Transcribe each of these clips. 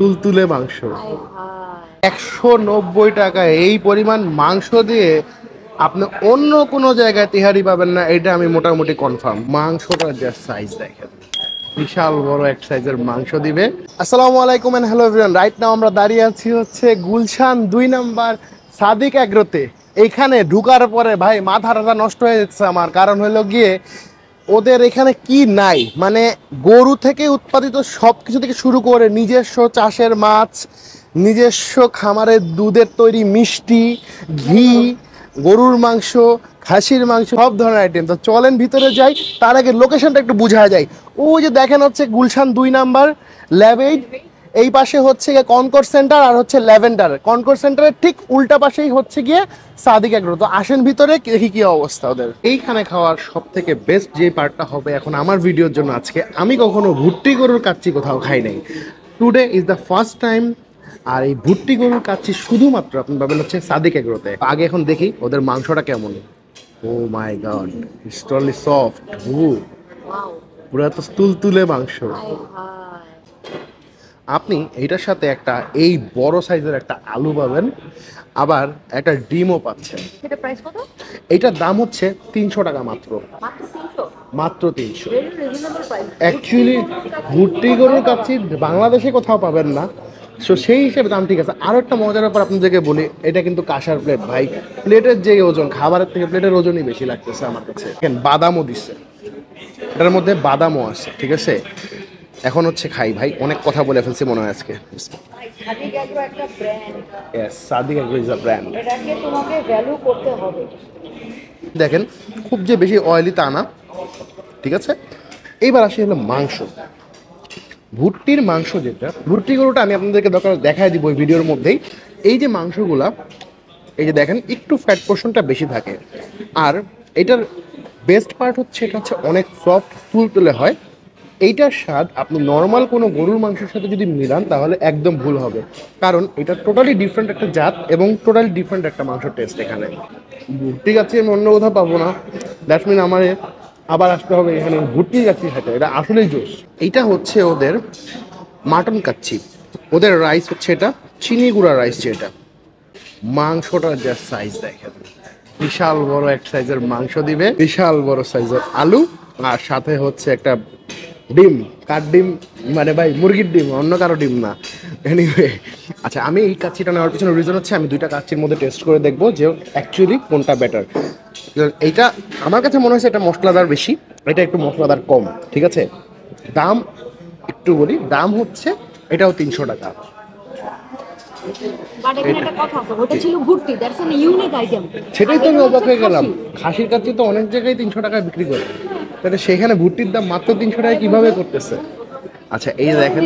তুলতুলে মাংস। 190 টাকায় এই পরিমাণ মাংস দিয়ে আপনি অন্য কোনো জায়গায় তেহারি পাবেন না, এটা আমি মোটামুটি কনফার্ম। মাংসটার যে সাইজ দেখেন, বিশাল বড় এক সাইজের মাংস দিবে। আসসালামু আলাইকুম and hello everyone. Right now আমরা দাঁড়িয়ে আছি হচ্ছে গুলশান 2 নাম্বার সাদেeq এগ্রোতে। এইখানে ঢুকার পরে ভাই মাথাটা নষ্ট হয়ে যাচ্ছে আমার, কারণ হলো গিয়ে ওদের এখানে কি নাই, মানে গরু থেকে উৎপাদিত সব কিছু থেকে শুরু করে নিজস্ব চাষের মাছ, নিজস্ব খামারের দুধের তৈরি মিষ্টি, ঘি, গরুর মাংস, খাসির মাংস, সব ধরনের আইটেম। তো চলেন ভিতরে যাই, তার আগে লোকেশনটা একটু বোঝা যায়। ওই যে দেখেন হচ্ছে গুলশান 2 নাম্বার ল্যাব 8, এই পাশে হচ্ছে গিয়ে কনকোর্স সেন্টার আর হচ্ছে ল্যাভেন্ডার। কনকোর্স সেন্টারের ঠিক উল্টা পাশেই হচ্ছে গিয়ে সাদেeq এগ্রো। তো আসেন ভিতরে দেখি কি অবস্থা ওদের। এইখানে খাওয়ার সব থেকে বেস্ট যে পার্টটা হবে এখন আমার ভিডিওর জন্য, আজকে আমি কখনো ভুট্টি গরুর কাচ্চি কোথাও খাই নাই। Today is the first time. আর এই ভুট্টি গরুর কাচ্চি শুধুমাত্র আপনি পাবেন হচ্ছে সাদেeq এগ্রোতে। আগে এখন দেখি ওদের মাংসটা কেমন। ও মাই গড, ইটস টোটালি সফট। পুরো তো তুলতুলে মাংস। আপনি এইটার সাথে একটা এই বড় সাইজের একটা আলু পাবেন, আবার একটা ডিমও পাচ্ছেন। এটা প্রাইস কত? এইটার দাম হচ্ছে 300 টাকা মাত্র। মাত্র 300। অ্যাকচুয়ালি ভুট্টি গরুর কাচ্চি বাংলাদেশে কোথাও পাবেন না, সো সেই হিসেবে দাম ঠিক আছে। আরও একটা মজার ব্যাপার আপনাদেরকে বলি, এটা কিন্তু কাঁসার প্লেট ভাই। প্লেটের যে ওজন, খাবারের থেকে প্লেটের ওজনই বেশি লাগতেছে আমার কাছে। বাদামও দিচ্ছে, এটার মধ্যে বাদামও আছে, ঠিক আছে। এখন হচ্ছে খাই ভাই, অনেক কথা বলে ফেলছি মনে হয় আজকে। সাদেeq এগ্রো একটা ব্র্যান্ড। ইয়েস, সাদেeq এগ্রো ইজ আ ব্র্যান্ড। এটাকে তোমাকে ভ্যালু করতে হবে। দেখেন খুব যে বেশি অয়েলি তা না, ঠিক আছে। এইবার আসি হলো মাংস। ভুট্টির মাংস যেটা, ভুট্টি গরুটা আমি আপনাদেরকে দরকার দেখায় দিব ওই ভিডিওর মধ্যেই। এই যে মাংসগুলা, এই যে দেখেন একটু ফ্যাট পোর্শনটা বেশি থাকে। আর এটার বেস্ট পার্ট হচ্ছে এটা হচ্ছে অনেক সফট, তুলতুলে হয়। এইটার স্বাদ আপনি নর্মাল কোনো গরুর মাংসের সাথে যদি মিলান তাহলে একদম ভুল হবে, কারণ এটা টোটালি ডিফারেন্ট একটা জাত এবং টোটালি ডিফারেন্ট একটা মাংসের টেস্ট। এখানে ভুট্টি কাচ্চি আমি অন্য কোথাও পাবো না, দ্যাটস মিন আমার আবার আসতে হবে এখানে ভুট্টি কাচ্চি খেতে। এটা আসলেই জোস। এইটা হচ্ছে ওদের মাটন কাচ্চি। ওদের রাইস হচ্ছে এটা চিনি গুঁড়া রাইস, যেটা মাংসটার যা সাইজ দেখেন, বিশাল বড় এক সাইজের মাংস দিবে, বিশাল বড় সাইজের আলু, আর সাথে হচ্ছে একটা ডিম। কার ডিম মানে ভাই? মুরগির ডিম, অন্য কারো ডিম না। এনিওয়ে, আচ্ছা, আমি এই কাচ্চিটা নেওয়ার পিছনে রিজন হচ্ছে আমি দুইটা কাচ্চির মধ্যে টেস্ট করে দেখবো যে অ্যাকচুয়ালি কোনটা বেটার। এইটা আমার কাছে মনে হয়েছে এটা মশলাদার বেশি, এটা একটু মশলাদার কম, ঠিক আছে। দাম একটু বলি, দাম হচ্ছে এটাও 300 টাকা। সেটাই তো আমি অবাক হয়ে গেলাম, খাসির কাচ্চি তো অনেক জায়গায় 300 টাকায় বিক্রি করে, তাহলে সেখানে ভুট্টির দাম মাত্র 300 টাকায় কিভাবে করতেছে? আচ্ছা, এই দেখেন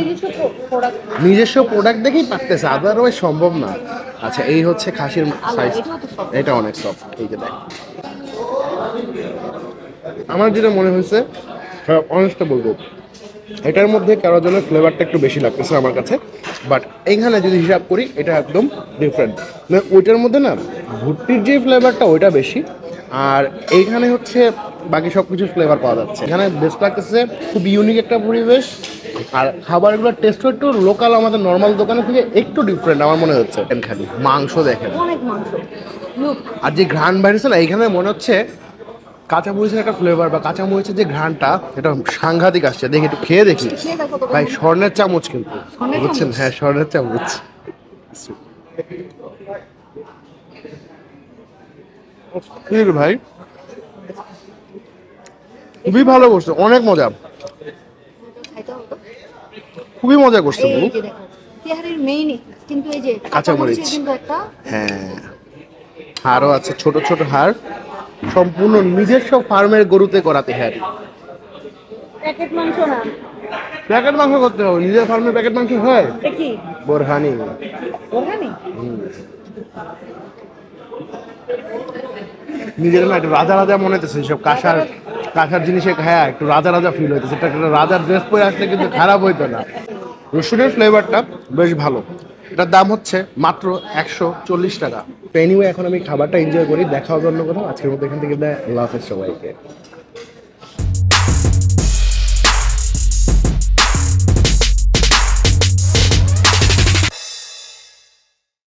নিজস্ব প্রোডাক্ট দেখেই পারতেছে, আদারওয়াইজ সম্ভব না। আচ্ছা, এই হচ্ছে খাসির সাইজ, এটা অনেক সফট। এই যে দেখেন, আমার যেটা মনে হয়েছে, অনেস্টটা বলবো, এটার মধ্যে কারোর জন্য ফ্লেভারটা একটু বেশি লাগতেছে আমার কাছে। বাট এইখানে যদি হিসাব করি এটা একদম ডিফারেন্ট। মানে ওইটার মধ্যে না ভুট্টির যে ফ্লেভারটা ওইটা বেশি, আর এইখানে হচ্ছে বাকি সব কিছুর ফ্লেভার পাওয়া যাচ্ছে। এখানে বেস্ট লাগতেছে, খুব ইউনিক একটা পরিবেশ। আর খাবারগুলোর টেস্টও একটু লোকাল, আমাদের নর্মাল দোকানের থেকে একটু ডিফারেন্ট আমার মনে হচ্ছে। খালি মাংস দেখেন, আর যে ঘ্রাণ বাইরেছে না, এইখানে মনে হচ্ছে কাঁচামরিচের একটা ফ্লেভার বা কাঁচামরিচের যে ঘ্রাণটা, এটা সাংঘাতিক আসছে। দেখি একটু খেয়ে দেখি ভাই। স্বর্ণের চামচ কিন্তু, বুঝছেন? হ্যাঁ, স্বর্ণের চামচ। ভাই খুবই ভালো করছে, অনেক মজা, খুবই মজা করছে। কাঁচামরিচ, হ্যাঁ, হাড়ও আছে, ছোট ছোট হাড়, সম্পূর্ণ নিজস্ব ফার্মের গরুতে করা তেহারি। প্যাকেট মাংস না, প্যাকেট মাংস করতে হবে, নিজের ফার্মের প্যাকেট মাংস হয়। বোরহানি, নিজের না একটু রাজা রাজা মনে হইতেছে, সব কাঁসার কাঁসার জিনিসে খায়া একটু রাজা রাজা ফিল হইতেছে। এটা একটা রাজার ড্রেস পরে আসলে কিন্তু খারাপ হইতো না। রসুনের ফ্লেভারটা বেশ ভালো। এটার দাম হচ্ছে মাত্র 140 টাকা। তো এনিওয়ে, এখন আমি খাবারটা এনজয় করি, দেখা হবে অন্য কোথাও। আজকের মতো এখান থেকে আল্লাহ হাফেজ সবাইকে।